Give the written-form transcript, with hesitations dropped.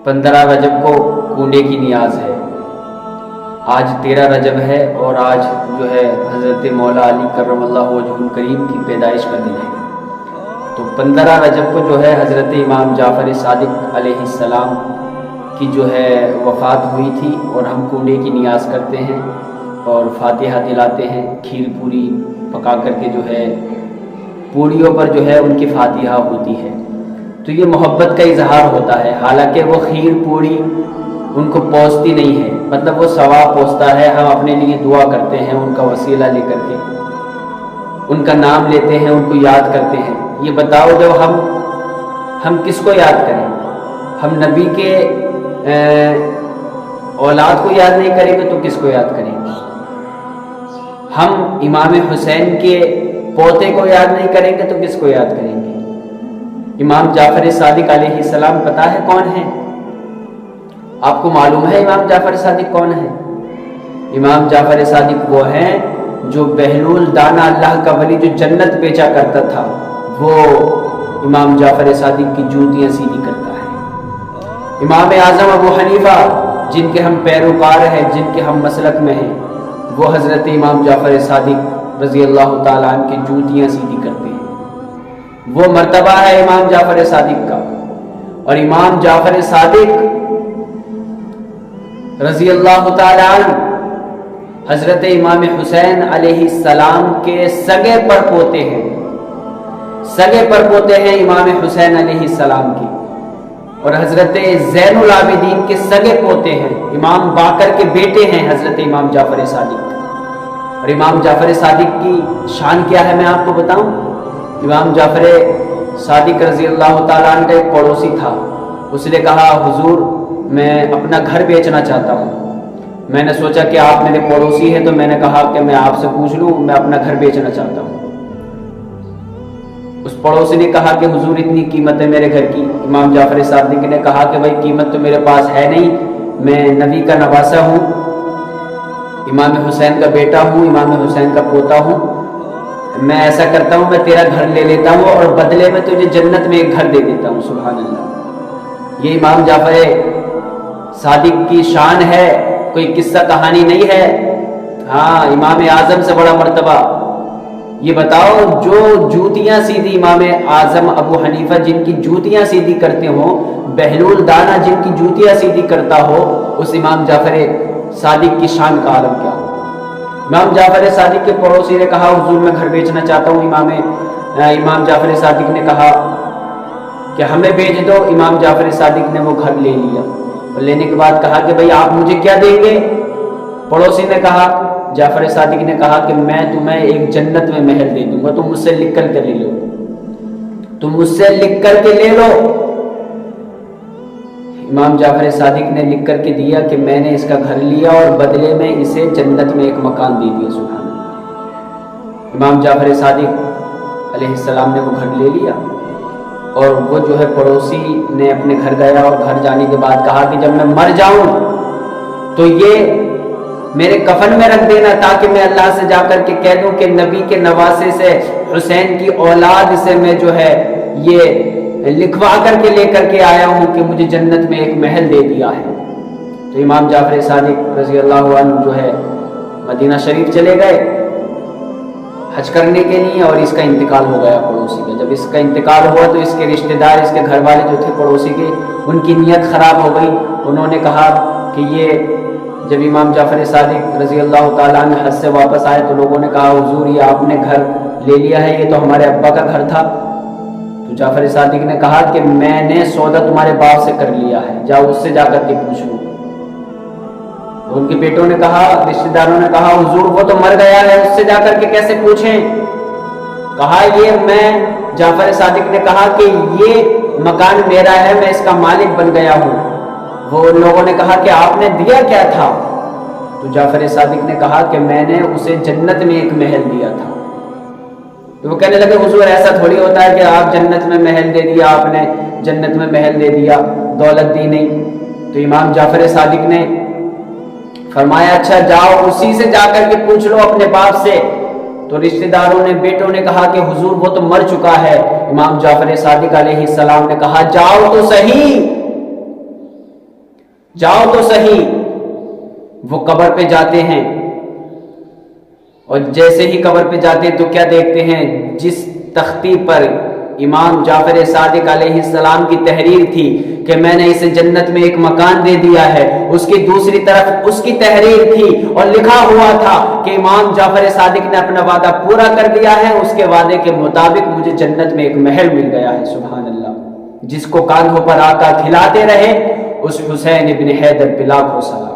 15 رجب کو کنڈے کی نیاز ہے۔ آج 13 رجب ہے اور آج جو ہے حضرت مولا علی کرم اللہ وجہ الکریم کی پیدائش کا دن ہے۔ تو 15 رجب کو جو ہے حضرت امام جعفر صادق علیہ السلام کی جو ہے وفات ہوئی تھی، اور ہم کنڈے کی نیاز کرتے ہیں اور فاتحہ دلاتے ہیں، کھیر پوری پکا کر کے جو ہے پوڑیوں پر جو ہے ان کی فاتحہ ہوتی ہے۔ تو یہ محبت کا اظہار ہوتا ہے، حالانکہ وہ کھیر پوڑی ان کو پہنچتی نہیں ہے، مطلب وہ ثواب پہنچتا ہے، ہم اپنے لیے دعا کرتے ہیں ان کا وسیلہ لے کر کے، ان کا نام لیتے ہیں، ان کو یاد کرتے ہیں۔ یہ بتاؤ جب ہم کس کو یاد کریں؟ ہم نبی کے اولاد کو یاد نہیں کریں گے تو کس کو یاد کریں گے؟ ہم امام حسین کے پوتے کو یاد نہیں کریں گے تو کس کو یاد کریں گے؟ امام جعفر صادق علیہ السلام پتہ ہے کون ہے؟ آپ کو معلوم ہے امام جعفر صادق کون ہے؟ امام جعفر صادق وہ ہیں جو بہلول دانا اللہ کا ولی جو جنت بیچا کرتا تھا، وہ امام جعفر صادق کی جوتیاں سیدھی کرتا ہے۔ امام اعظم ابو حنیفہ جن کے ہم پیروکار ہیں، جن کے ہم مسلک میں ہیں، وہ حضرت امام جعفر صادق رضی اللہ تعالیٰ عنہ کی جوتیاں سیدھی کرتے ہیں۔ وہ مرتبہ ہے امام جعفر صادق کا۔ اور امام جعفر صادق رضی اللہ تعالیٰ عنہ حضرت امام حسین علیہ السلام کے سگے پر پوتے ہیں، سگے پر پوتے ہیں امام حسین علیہ السلام کی، اور حضرت زین العابدین کے سگے پوتے ہیں، امام باقر کے بیٹے ہیں حضرت امام جعفر صادق۔ اور امام جعفر صادق کی شان کیا ہے میں آپ کو بتاؤں؟ امام جعفر صادق رضی اللہ تعالیٰ عنہ کا ایک پڑوسی تھا، اس نے کہا حضور میں اپنا گھر بیچنا چاہتا ہوں۔ میں نے سوچا کہ آپ میرے پڑوسی ہیں تو میں نے کہا کہ میں آپ سے پوچھ لوں، میں اپنا گھر بیچنا چاہتا ہوں۔ اس پڑوسی نے کہا کہ حضور اتنی قیمت ہے میرے گھر کی۔ امام جعفر صادق نے کہا کہ بھائی قیمت تو میرے پاس ہے نہیں، میں نبی کا نواسہ ہوں، امام حسین کا بیٹا ہوں، امام حسین کا پوتا ہوں، میں ایسا کرتا ہوں میں تیرا گھر لے لیتا ہوں اور بدلے میں تجھے جنت میں ایک گھر دے دیتا ہوں۔ سبحان اللہ، یہ امام جعفر صادق کی شان ہے، کوئی قصہ کہانی نہیں ہے۔ ہاں، امام اعظم سے بڑا مرتبہ۔ یہ بتاؤ جو جوتیاں سیدھی امام اعظم ابو حنیفہ جن کی جوتیاں سیدھی کرتے ہوں، بہلول دانا جن کی جوتیاں سیدھی کرتا ہو، اس امام جعفر صادق کی شان کا عالم کیا ہو؟ امام جعفر صادق کے پڑوسی نے کہا حضور میں گھر بیچنا چاہتا ہوں۔ امام جعفر صادق نے کہا کہ ہمیں بیچ دو۔ امام جعفر صادق نے وہ گھر لے لیا، اور لینے کے بعد کہا کہ بھئی آپ مجھے کیا دیں گے؟ پڑوسی نے کہا، جعفر صادق نے کہا کہ میں تمہیں ایک جنت میں محل دے دوں گا، تم مجھ سے لکھ کر کے لے لو، تم مجھ سے لکھ کر کے لے لو۔ امام جعفر صادق نے لکھ کر کے دیا کہ میں نے اس کا گھر لیا اور بدلے میں اسے جنت میں ایک مکان دے دیا۔ سبحان اللہ، امام جعفر صادق علیہ السلام نے وہ گھر لے لیا، اور وہ جو ہے پڑوسی نے اپنے گھر گیا، اور گھر جانے کے بعد کہا کہ جب میں مر جاؤں تو یہ میرے کفن میں رکھ دینا، تاکہ میں اللہ سے جا کر کے کہہ دوں کہ نبی کے نواسے سے، حسین کی اولاد سے میں جو ہے یہ لکھوا کر کے لے کر کے آیا ہوں کہ مجھے جنت میں ایک محل دے دیا ہے۔ تو امام جعفر صادق رضی اللہ عنہ جو ہے مدینہ شریف چلے گئے حج کرنے کے لیے، اور اس کا انتقال ہو گیا پڑوسی کا۔ جب اس کا انتقال ہوا تو اس کے رشتہ دار، اس کے گھر والے جو تھے پڑوسی کے، ان کی نیت خراب ہو گئی۔ انہوں نے کہا کہ یہ جب امام جعفر صادق رضی اللہ تعالیٰ عنہ حج سے واپس آئے تو لوگوں نے کہا حضور یہ آپ نے گھر لے لیا ہے، یہ تو ہمارے ابا کا گھر تھا۔ تو جعفر صادق نے کہا کہ میں نے سودا تمہارے باپ سے کر لیا ہے، جاؤ اس سے جا کر کے پوچھ لو۔ ان کے بیٹوں نے کہا، رشتہ داروں نے کہا حضور وہ تو مر گیا ہے، اس سے جا کر کے کیسے پوچھیں؟ کہا یہ میں، جعفر صادق نے کہا کہ یہ مکان میرا ہے، میں اس کا مالک بن گیا ہوں۔ وہ لوگوں نے کہا کہ آپ نے دیا کیا تھا؟ تو جعفر صادق نے کہا کہ میں نے اسے جنت میں ایک محل دیا تھا۔ تو وہ کہنے لگے حضور ایسا تھوڑی ہوتا ہے کہ آپ جنت میں محل دے دیا، آپ نے جنت میں محل دے دیا، دولت دی نہیں۔ تو امام جعفر صادق نے فرمایا اچھا جاؤ اسی سے جا کر کے پوچھ لو اپنے باپ سے۔ تو رشتہ داروں نے، بیٹوں نے کہا کہ حضور وہ تو مر چکا ہے۔ امام جعفر صادق علیہ السلام نے کہا جاؤ تو صحیح، جاؤ تو صحیح۔ وہ قبر پہ جاتے ہیں اور جیسے ہی قبر پہ جاتے ہیں تو کیا دیکھتے ہیں؟ جس تختی پر امام جعفر صادق علیہ السلام کی تحریر تھی کہ میں نے اسے جنت میں ایک مکان دے دیا ہے، اس کی دوسری طرف اس کی تحریر تھی اور لکھا ہوا تھا کہ امام جعفر صادق نے اپنا وعدہ پورا کر دیا ہے، اس کے وعدے کے مطابق مجھے جنت میں ایک محل مل گیا ہے۔ سبحان اللہ۔ جس کو کاندھوں پر آقا کھلاتے رہے اس حسین ابن حیدر بلاک ہو سلام۔